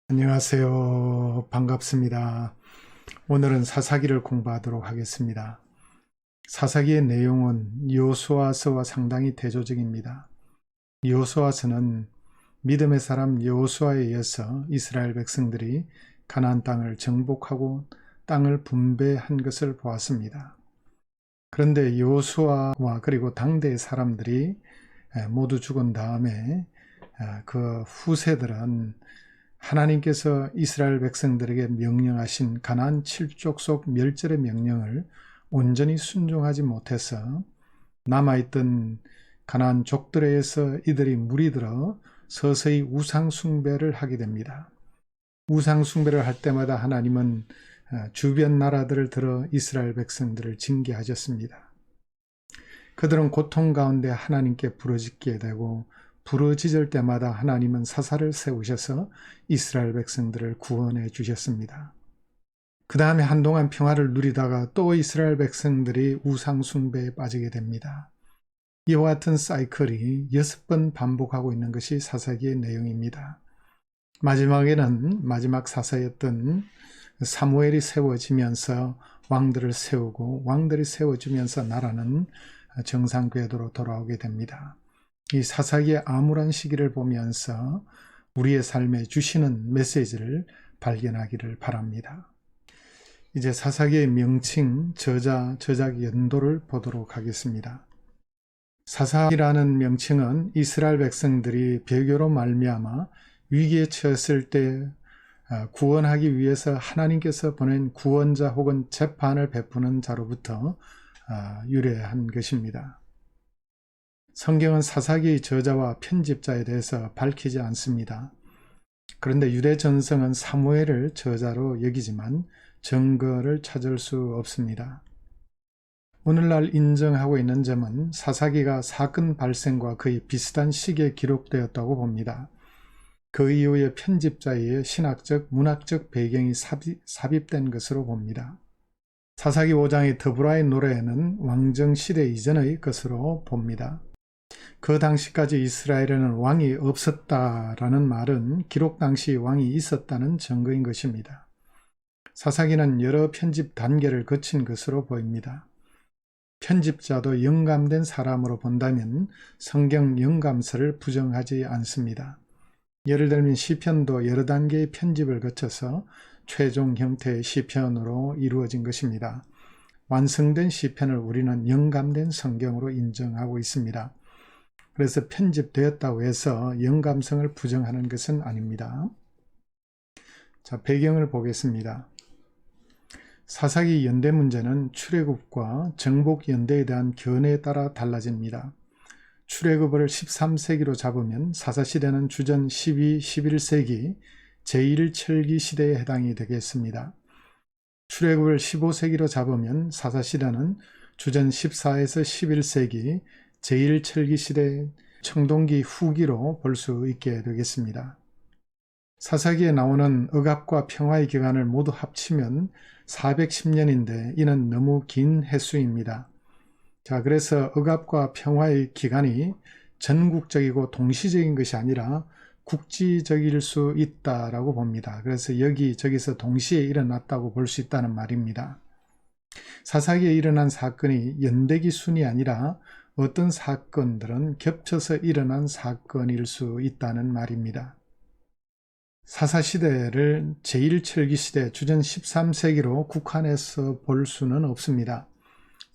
안녕하세요. 반갑습니다. 오늘은 사사기를 공부하도록 하겠습니다. 사사기의 내용은 여호수아서와 상당히 대조적입니다. 여호수아서는 믿음의 사람 여호수아에 의해서 이스라엘 백성들이 가나안 땅을 정복하고 땅을 분배한 것을 보았습니다. 그런데 여호수아와 그리고 당대의 사람들이 모두 죽은 다음에 그 후세들은 하나님께서 이스라엘 백성들에게 명령하신 가나안 7족속 멸절의 명령을 온전히 순종하지 못해서 남아있던 가나안 족들에 의해서 이들이 무리들어 서서히 우상 숭배를 하게 됩니다. 우상 숭배를 할 때마다 하나님은 주변 나라들을 들어 이스라엘 백성들을 징계하셨습니다. 그들은 고통 가운데 하나님께 부르짖게 되고 부르짖을 때마다 하나님은 사사를 세우셔서 이스라엘 백성들을 구원해 주셨습니다. 그 다음에 한동안 평화를 누리다가 또 이스라엘 백성들이 우상 숭배에 빠지게 됩니다. 이와 같은 사이클이 6번 반복하고 있는 것이 사사기의 내용입니다. 마지막에는 마지막 사사였던 사무엘이 세워지면서 왕들을 세우고 왕들이 세워지면서 나라는 정상 궤도로 돌아오게 됩니다. 이 사사기의 암울한 시기를 보면서 우리의 삶에 주시는 메시지를 발견하기를 바랍니다. 이제 사사기의 명칭, 저자, 저작 연도를 보도록 하겠습니다. 사사기라는 명칭은 이스라엘 백성들이 배교로 말미암아 위기에 처했을 때 구원하기 위해서 하나님께서 보낸 구원자 혹은 재판을 베푸는 자로부터 유래한 것입니다. 성경은 사사기의 저자와 편집자에 대해서 밝히지 않습니다. 그런데 유대 전성은 사무엘을 저자로 여기지만 증거를 찾을 수 없습니다. 오늘날 인정하고 있는 점은 사사기가 사건 발생과 거의 비슷한 시기에 기록되었다고 봅니다. 그 이후에 편집자의 신학적, 문학적 배경이 삽입된 것으로 봅니다. 사사기 5장의 더브라의 노래는 왕정시대 이전의 것으로 봅니다. 그 당시까지 이스라엘에는 왕이 없었다라는 말은 기록 당시 왕이 있었다는 증거인 것입니다. 사사기는 여러 편집 단계를 거친 것으로 보입니다. 편집자도 영감된 사람으로 본다면 성경 영감서를 부정하지 않습니다. 예를 들면 시편도 여러 단계의 편집을 거쳐서 최종 형태의 시편으로 이루어진 것입니다. 완성된 시편을 우리는 영감된 성경으로 인정하고 있습니다. 그래서 편집되었다고 해서 영감성을 부정하는 것은 아닙니다. 자, 배경을 보겠습니다. 사사기 연대 문제는 출애굽과 정복 연대에 대한 견해에 따라 달라집니다. 출애굽을 13세기로 잡으면 사사시대는 주전 12, 11세기 제1철기 시대에 해당이 되겠습니다. 출애굽을 15세기로 잡으면 사사시대는 주전 14에서 11세기 제1철기 시대 청동기 후기로 볼 수 있게 되겠습니다. 사사기에 나오는 억압과 평화의 기간을 모두 합치면 410년인데 이는 너무 긴 횟수입니다. 자, 그래서 억압과 평화의 기간이 전국적이고 동시적인 것이 아니라 국지적일 수 있다라고 봅니다. 그래서 여기저기서 동시에 일어났다고 볼 수 있다는 말입니다. 사사기에 일어난 사건이 연대기 순이 아니라 어떤 사건들은 겹쳐서 일어난 사건일 수 있다는 말입니다. 사사시대를 제1철기 시대 주전 13세기로 국한해서 볼 수는 없습니다.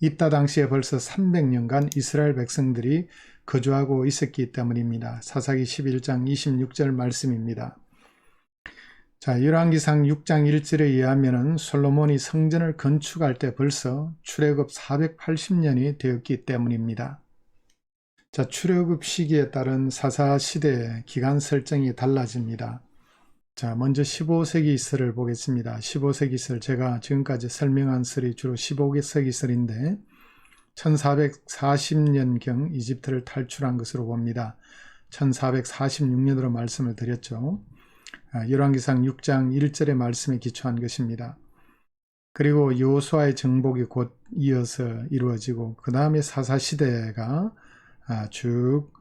이따 당시에 벌써 300년간 이스라엘 백성들이 거주하고 있었기 때문입니다. 사사기 11장 26절 말씀입니다. 자, 열왕기상 6장 1절에 의하면 솔로몬이 성전을 건축할 때 벌써 출애굽 480년이 되었기 때문입니다. 자, 출애굽 시기에 따른 사사시대의 기간 설정이 달라집니다. 자, 먼저 15세기 설을 보겠습니다. 15세기 설, 제가 지금까지 설명한 설이 주로 15세기 설인데 1440년경 이집트를 탈출한 것으로 봅니다. 1446년으로 말씀을 드렸죠. 열왕기상 6장 1절의 말씀에 기초한 것입니다. 그리고 여호수아의 정복이 곧 이어서 이루어지고 그 다음에 사사시대가 쭉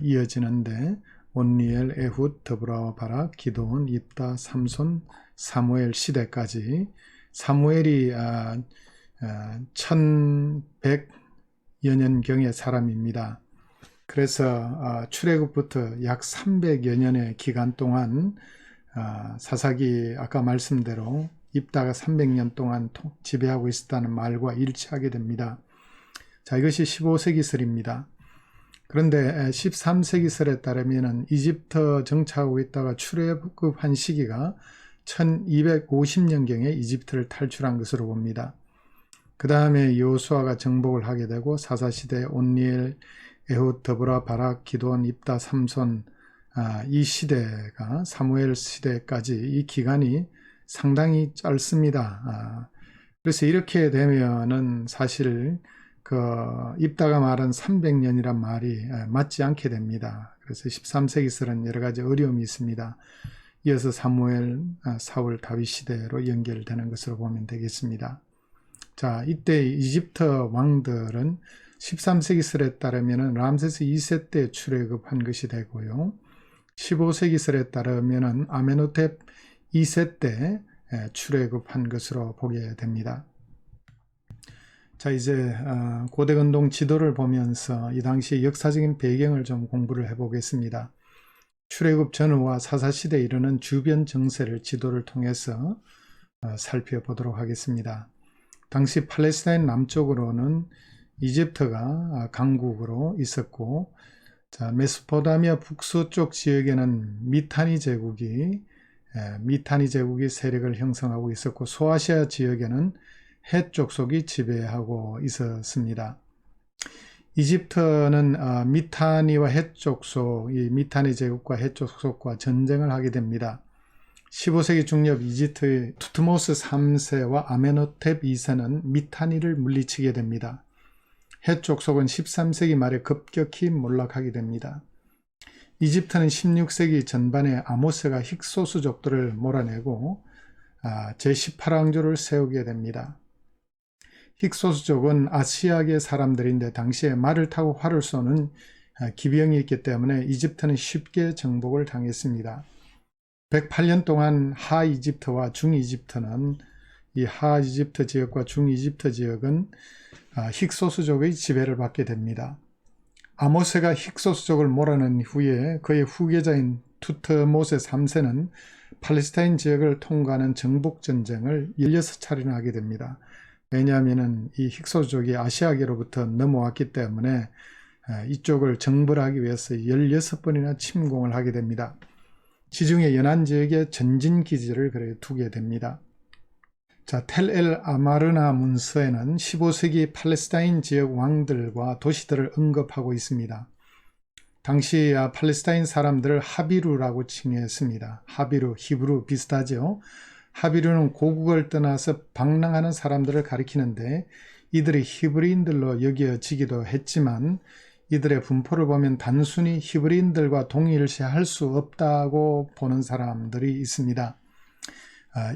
이어지는데 온니엘, 에훗, 드보라, 바락, 기드온, 입다, 삼손, 사무엘 시대까지 사무엘이 1100여 년경의 사람입니다. 그래서 출애굽부터 약 300여 년의 기간 동안 사사기 아까 말씀대로 입다가 300년 동안 지배하고 있었다는 말과 일치하게 됩니다. 자, 이것이 15세기설입니다. 그런데 13세기설에 따르면 이집트 정착하고 있다가 출애굽한 시기가 1250년경에 이집트를 탈출한 것으로 봅니다. 그 다음에 여호수아가 정복을 하게 되고 사사시대 온니엘, 에훗, 드보라, 바락, 기드온, 입다, 삼손 이 시대가 사무엘 시대까지 이 기간이 상당히 짧습니다. 그래서 이렇게 되면은 사실 입다가 말한 300년이란 말이 맞지 않게 됩니다. 그래서 13세기설은 여러 가지 어려움이 있습니다. 이어서 사무엘, 사울, 다윗 시대로 연결되는 것으로 보면 되겠습니다. 자, 이때 이집트 왕들은 13세기설에 따르면 람세스 2세 때 출애굽한 것이 되고요. 15세기설에 따르면 아메노텝 2세 때 출애굽한 것으로 보게 됩니다. 자, 이제 고대근동 지도를 보면서 이 당시 역사적인 배경을 좀 공부를 해보겠습니다. 출애굽 전후와 사사시대에 이르는 주변 정세를 지도를 통해서 살펴보도록 하겠습니다. 당시 팔레스타인 남쪽으로는 이집트가 강국으로 있었고, 자, 메소포타미아 북서쪽 지역에는 미타니 제국이 세력을 형성하고 있었고, 소아시아 지역에는 헷 족속이 지배하고 있었습니다. 이집트는 미타니와 헷 족속, 이 미타니 제국과 헷 족속과 전쟁을 하게 됩니다. 15세기 중엽 이집트의 투트모스 3세와 아메노텝 2세는 미타니를 물리치게 됩니다. 헷 족속은 13세기 말에 급격히 몰락하게 됩니다. 이집트는 16세기 전반에 아모스가 힉소스족들을 몰아내고 제18왕조를 세우게 됩니다. 힉소스족은 아시아계 사람들인데 당시에 말을 타고 활을 쏘는 기병이 있기 때문에 이집트는 쉽게 정복을 당했습니다. 108년 동안 하이집트와 중이집트는 이 하이집트 지역과 중이집트 지역은 힉소스족의 지배를 받게 됩니다. 아모스가 힉소스족을 몰아낸 후에 그의 후계자인 투트모세 3세는 팔레스타인 지역을 통과하는 정복전쟁을 16차례나 하게 됩니다. 왜냐하면 이 힉소스족이 아시아계로부터 넘어왔기 때문에 이쪽을 정벌하기 위해서 16번이나 침공을 하게 됩니다. 지중해 연안 지역에 전진기지를 두게 됩니다. 자, 텔 아마르나 문서에는 15세기 팔레스타인 지역 왕들과 도시들을 언급하고 있습니다. 당시 팔레스타인 사람들을 하비루라고 칭했습니다. 하비루, 히브루 비슷하죠. 하비루는 고국을 떠나서 방랑하는 사람들을 가리키는데 이들이 히브리인들로 여겨지기도 했지만 이들의 분포를 보면 단순히 히브리인들과 동일시할 수 없다고 보는 사람들이 있습니다.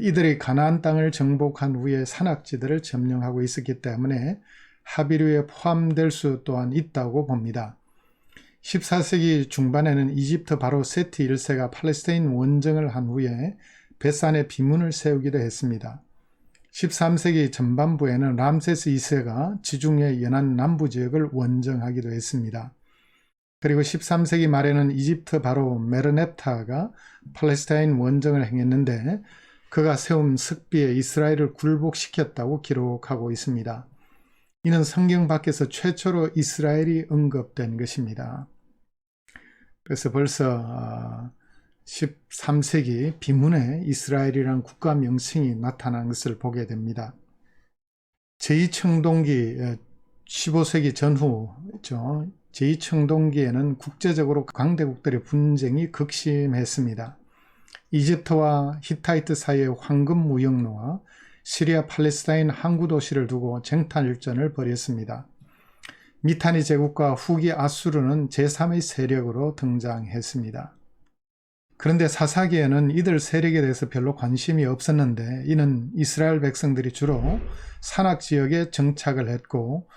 이들이 가나안 땅을 정복한 후에 산악지들을 점령하고 있었기 때문에 하비루에 포함될 수 또한 있다고 봅니다. 14세기 중반에는 이집트 바로 세티 1세가 팔레스타인 원정을 한 후에 베산에 비문을 세우기도 했습니다. 13세기 전반부에는 람세스 2세가 지중해 연안 남부 지역을 원정하기도 했습니다. 그리고 13세기 말에는 이집트 바로 메르넵타가 팔레스타인 원정을 행했는데 그가 세운 습비에 이스라엘을 굴복시켰다고 기록하고 있습니다. 이는 성경 밖에서 최초로 이스라엘이 언급된 것입니다. 그래서 벌써 13세기 비문에 이스라엘이라는 국가 명칭이 나타난 것을 보게 됩니다. 제2청동기 15세기 전후죠. 제2청동기에는 국제적으로 강대국들의 분쟁이 극심했습니다. 이집트와 히타이트 사이의 황금 무역로와 시리아 팔레스타인 항구 도시를 두고 쟁탈전을 벌였습니다. 미타니 제국과 후기 아수르는 제3의 세력으로 등장했습니다. 그런데 사사기에는 이들 세력에 대해서 별로 관심이 없었는데 이는 이스라엘 백성들이 주로 산악지역에 정착을 했고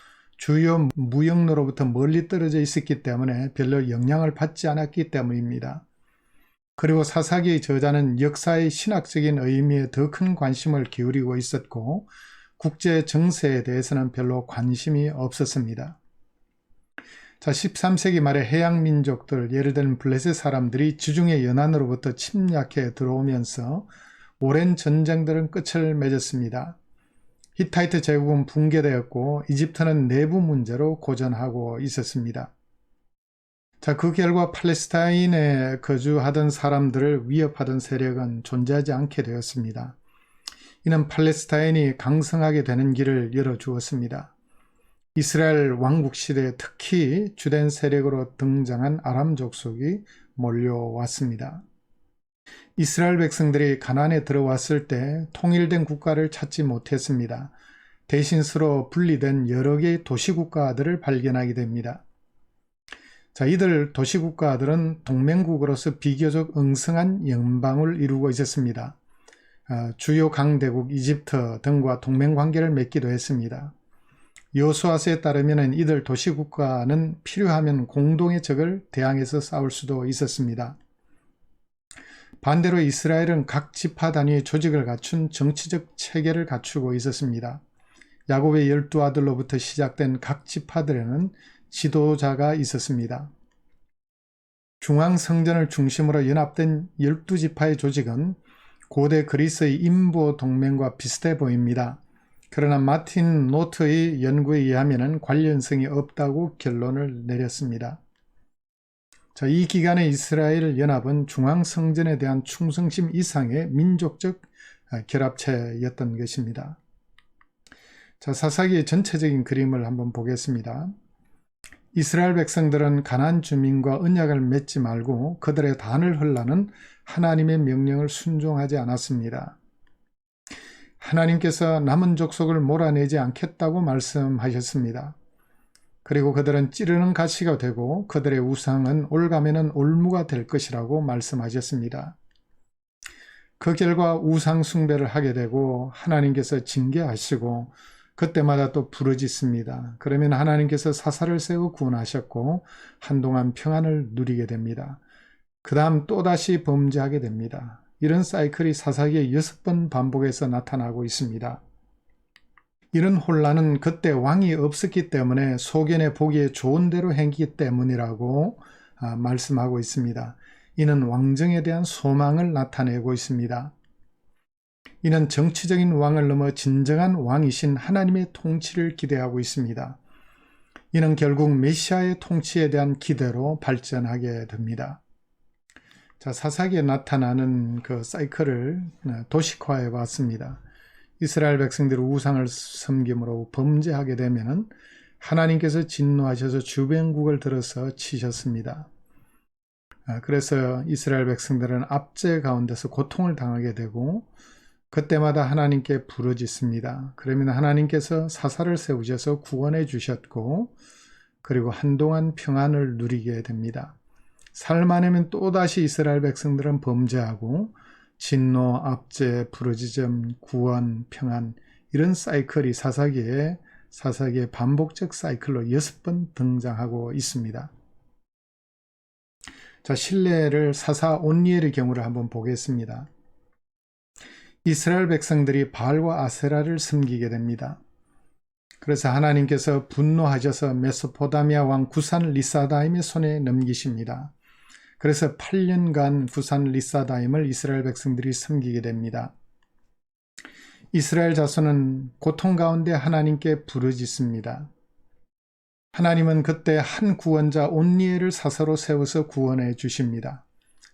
주요 무역로로부터 멀리 떨어져 있었기 때문에 별로 영향을 받지 않았기 때문입니다. 그리고 사사기의 저자는 역사의 신학적인 의미에 더 큰 관심을 기울이고 있었고 국제 정세에 대해서는 별로 관심이 없었습니다. 자, 13세기 말에 해양 민족들, 예를 들면 블레셋 사람들이 지중해 연안으로부터 침략해 들어오면서 오랜 전쟁들은 끝을 맺었습니다. 히타이트 제국은 붕괴되었고 이집트는 내부 문제로 고전하고 있었습니다. 자, 그 결과 팔레스타인에 거주하던 사람들을 위협하던 세력은 존재하지 않게 되었습니다. 이는 팔레스타인이 강성하게 되는 길을 열어주었습니다. 이스라엘 왕국 시대에 특히 주된 세력으로 등장한 아람 족속이 몰려왔습니다. 이스라엘 백성들이 가나안에 들어왔을 때 통일된 국가를 찾지 못했습니다. 대신 서로 분리된 여러 개의 도시국가들을 발견하게 됩니다. 자, 이들 도시국가들은 동맹국으로서 비교적 엉성한 연방을 이루고 있었습니다. 주요 강대국 이집트 등과 동맹관계를 맺기도 했습니다. 여호수아서에 따르면 이들 도시국가는 필요하면 공동의 적을 대항해서 싸울 수도 있었습니다. 반대로 이스라엘은 각 지파 단위의 조직을 갖춘 정치적 체계를 갖추고 있었습니다. 야곱의 12아들로부터 시작된 각 지파들에는 지도자가 있었습니다. 중앙성전을 중심으로 연합된 12지파의 조직은 고대 그리스의 인보 동맹과 비슷해 보입니다. 그러나 마틴 노트의 연구에 의하면 관련성이 없다고 결론을 내렸습니다. 자, 이 기간의 이스라엘 연합은 중앙성전에 대한 충성심 이상의 민족적 결합체였던 것입니다. 자, 사사기의 전체적인 그림을 한번 보겠습니다. 이스라엘 백성들은 가나안 주민과 언약을 맺지 말고 그들의 단을 헐라는 하나님의 명령을 순종하지 않았습니다. 하나님께서 남은 족속을 몰아내지 않겠다고 말씀하셨습니다. 그리고 그들은 찌르는 가시가 되고 그들의 우상은 올가매는 올무가 될 것이라고 말씀하셨습니다. 그 결과 우상 숭배를 하게 되고 하나님께서 징계하시고 그때마다 또 부르짖습니다. 그러면 하나님께서 사사를 세워 구원하셨고 한동안 평안을 누리게 됩니다. 그 다음 또다시 범죄하게 됩니다. 이런 사이클이 사사기의 6번 반복해서 나타나고 있습니다. 이런 혼란은 그때 왕이 없었기 때문에 소견에 보기에 좋은 대로 행기기 때문이라고 말씀하고 있습니다. 이는 왕정에 대한 소망을 나타내고 있습니다. 이는 정치적인 왕을 넘어 진정한 왕이신 하나님의 통치를 기대하고 있습니다. 이는 결국 메시아의 통치에 대한 기대로 발전하게 됩니다. 자, 사사기에 나타나는 그 사이클을 도식화해 봤습니다. 이스라엘 백성들이 우상을 섬김으로 범죄하게 되면 하나님께서 진노하셔서 주변국을 들어서 치셨습니다. 그래서 이스라엘 백성들은 압제 가운데서 고통을 당하게 되고 그때마다 하나님께 부르짖습니다. 그러면 하나님께서 사사를 세우셔서 구원해 주셨고 그리고 한동안 평안을 누리게 됩니다. 살만하면 또다시 이스라엘 백성들은 범죄하고 진노, 압제, 부르짖음, 구원, 평안 이런 사이클이 사사기의 반복적 사이클로 6번 등장하고 있습니다. 자, 신뢰를 사사 온니엘의 경우를 한번 보겠습니다. 이스라엘 백성들이 바알과 아세라를 섬기게 됩니다. 그래서 하나님께서 분노하셔서 메소포타미아 왕 구산 리사다임의 손에 넘기십니다. 그래서 8년간 구산 리사다임을 이스라엘 백성들이 섬기게 됩니다. 이스라엘 자손은 고통 가운데 하나님께 부르짖습니다. 하나님은 그때 한 구원자 온니엘을 사사로 세워서 구원해 주십니다.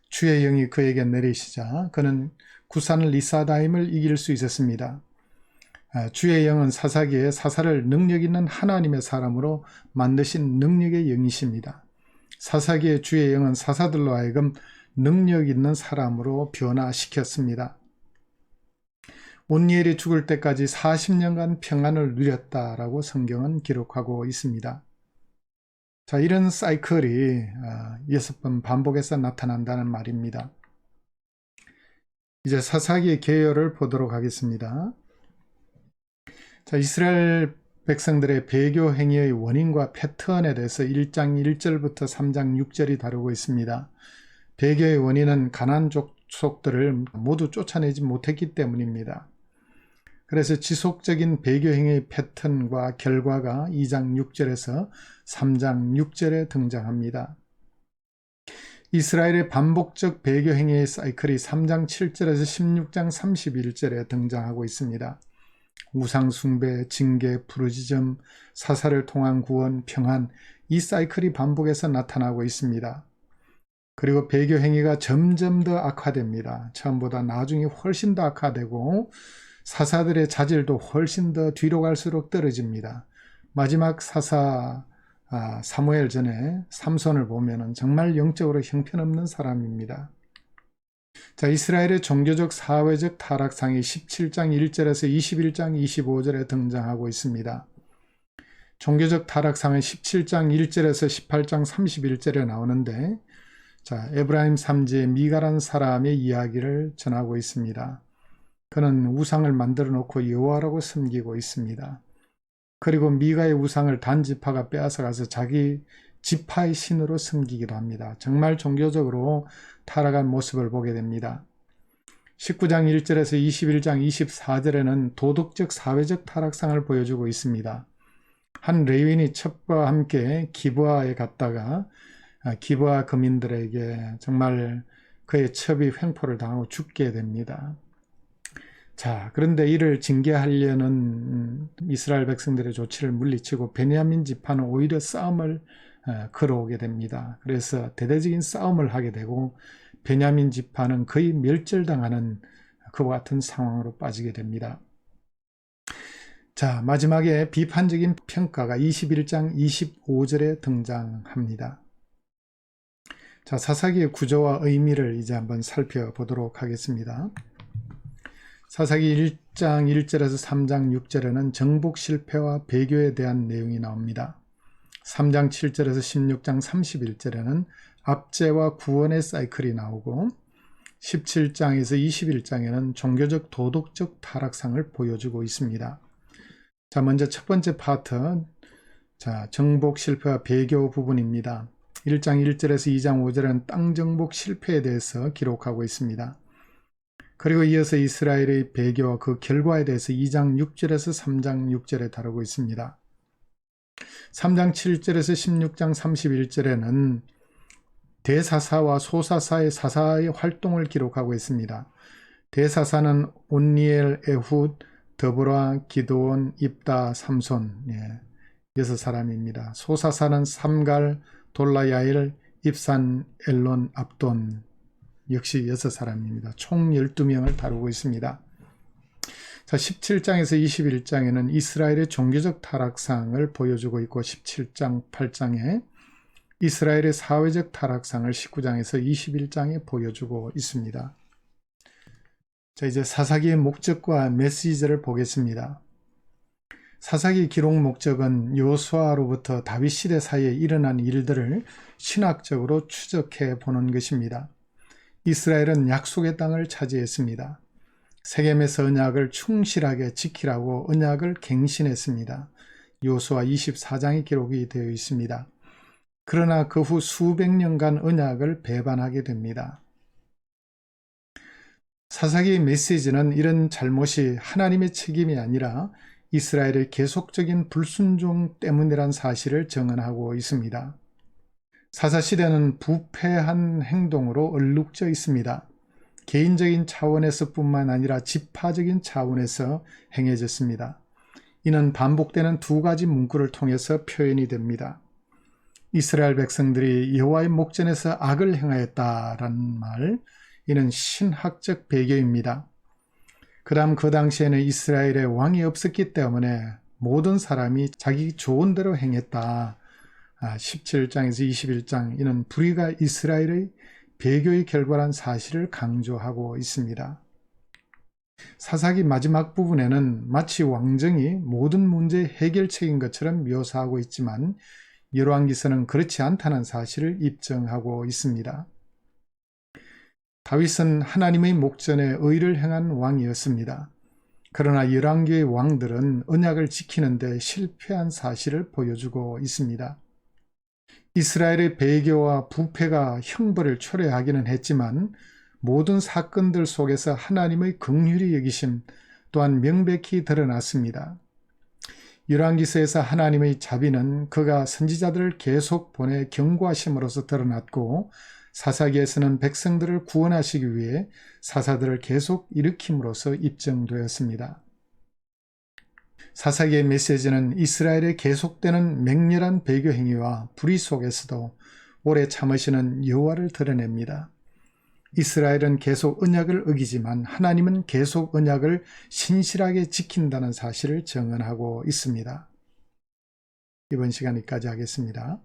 주의 영이 그에게 내리시자 그는 구산 리사다임을 이길 수 있었습니다. 주의 영은 사사기에 사사를 능력 있는 하나님의 사람으로 만드신 능력의 영이십니다. 사사기의 주의 영은 사사들로 하여금 능력 있는 사람으로 변화시켰습니다. 온니엘이 죽을 때까지 40년간 평안을 누렸다라고 성경은 기록하고 있습니다. 자, 이런 사이클이 6번 반복해서 나타난다는 말입니다. 이제 사사기의 계열을 보도록 하겠습니다. 자, 이스라엘 백성들의 배교 행위의 원인과 패턴에 대해서 1장 1절부터 3장 6절이 다루고 있습니다. 배교의 원인은 가나안 족속들을 모두 쫓아내지 못했기 때문입니다. 그래서 지속적인 배교 행위의 패턴과 결과가 2장 6절에서 3장 6절에 등장합니다. 이스라엘의 반복적 배교 행위의 사이클이 3장 7절에서 16장 31절에 등장하고 있습니다. 우상 숭배, 징계, 부르짖음, 사사를 통한 구원, 평안, 이 사이클이 반복해서 나타나고 있습니다. 그리고 배교 행위가 점점 더 악화됩니다. 처음보다 나중에 훨씬 더 악화되고 사사들의 자질도 훨씬 더 뒤로 갈수록 떨어집니다. 마지막 사사 사무엘 전에 삼손을 보면 정말 영적으로 형편없는 사람입니다. 자, 이스라엘의 종교적 사회적 타락상이 17장 1절에서 21장 25절에 등장하고 있습니다. 종교적 타락상은 17장 1절에서 18장 31절에 나오는데, 자, 에브라임 3지의 미가라는 사람의 이야기를 전하고 있습니다. 그는 우상을 만들어 놓고 여호와라고 섬기고 있습니다. 그리고 미가의 우상을 단 지파가 빼앗아가서 자기 지파의 신으로 섬기기도 합니다. 정말 종교적으로 타락한 모습을 보게 됩니다. 19장 1절에서 21장 24절에는 도덕적 사회적 타락상을 보여주고 있습니다. 한 레위인이 첩과 함께 기브아에 갔다가 기브아 거민들에게 정말 그의 첩이 횡포를 당하고 죽게 됩니다. 자, 그런데 이를 징계하려는 이스라엘 백성들의 조치를 물리치고 베냐민 지파는 오히려 싸움을 걸어오게 됩니다. 그래서 대대적인 싸움을 하게 되고 베냐민 지파는 거의 멸절당하는 그와 같은 상황으로 빠지게 됩니다. 자, 마지막에 비판적인 평가가 21장 25절에 등장합니다. 자, 사사기의 구조와 의미를 이제 한번 살펴보도록 하겠습니다. 사사기 1장 1절에서 3장 6절에는 정복 실패와 배교에 대한 내용이 나옵니다. 3장 7절에서 16장 31절에는 압제와 구원의 사이클이 나오고 17장에서 21장에는 종교적 도덕적 타락상을 보여주고 있습니다. 자, 먼저 첫 번째 파트, 자, 정복 실패와 배교 부분입니다. 1장 1절에서 2장 5절에는 땅 정복 실패에 대해서 기록하고 있습니다. 그리고 이어서 이스라엘의 배교와 그 결과에 대해서 2장 6절에서 3장 6절에 다루고 있습니다. 3장 7절에서 16장 31절에는 대사사와 소사사의 사사의 활동을 기록하고 있습니다. 대사사는 온니엘, 에훗, 더보라, 기드온, 입다, 삼손, 6사람입니다. 소사사는 삼갈, 돌라야일, 입산, 엘론, 압돈, 역시 6사람입니다. 총 12명을 다루고 있습니다. 자, 17장에서 21장에는 이스라엘의 종교적 타락상을 보여주고 있고 17장 8장에 이스라엘의 사회적 타락상을 19장에서 21장에 보여주고 있습니다. 자, 이제 사사기의 목적과 메시지를 보겠습니다. 사사기 기록 목적은 여호수아로부터 다윗 시대 사이에 일어난 일들을 신학적으로 추적해 보는 것입니다. 이스라엘은 약속의 땅을 차지했습니다. 세겜에서 언약을 충실하게 지키라고 언약을 갱신했습니다. 여호수아 24장의 기록이 되어 있습니다. 그러나 그 후 수백 년간 언약을 배반하게 됩니다. 사사기의 메시지는 이런 잘못이 하나님의 책임이 아니라 이스라엘의 계속적인 불순종 때문이란 사실을 정언하고 있습니다. 사사시대는 부패한 행동으로 얼룩져 있습니다. 개인적인 차원에서 뿐만 아니라 지파적인 차원에서 행해졌습니다. 이는 반복되는 두 가지 문구를 통해서 표현이 됩니다. 이스라엘 백성들이 여호와의 목전에서 악을 행하였다라는 말, 이는 신학적 배경입니다. 그 다음 그 당시에는 이스라엘에 왕이 없었기 때문에 모든 사람이 자기 좋은 대로 행했다. 17장에서 21장, 이는 불의가 이스라엘의 배교의 결과란 사실을 강조하고 있습니다. 사사기 마지막 부분에는 마치 왕정이 모든 문제의 해결책인 것처럼 묘사하고 있지만 열왕기서는 그렇지 않다는 사실을 입증하고 있습니다. 다윗은 하나님의 목전에 의를 행한 왕이었습니다. 그러나 열왕기의 왕들은 언약을 지키는 데 실패한 사실을 보여주고 있습니다. 이스라엘의 배교와 부패가 형벌을 초래하기는 했지만 모든 사건들 속에서 하나님의 긍휼히 여기심 또한 명백히 드러났습니다. 열왕기서에서 하나님의 자비는 그가 선지자들을 계속 보내 경고하심으로써 드러났고, 사사기에서는 백성들을 구원하시기 위해 사사들을 계속 일으킴으로써 입증되었습니다. 사사기의 메시지는 이스라엘의 계속되는 맹렬한 배교 행위와 불의 속에서도 오래 참으시는 여호와를 드러냅니다. 이스라엘은 계속 언약을 어기지만 하나님은 계속 언약을 신실하게 지킨다는 사실을 증언하고 있습니다. 이번 시간 여기까지 하겠습니다.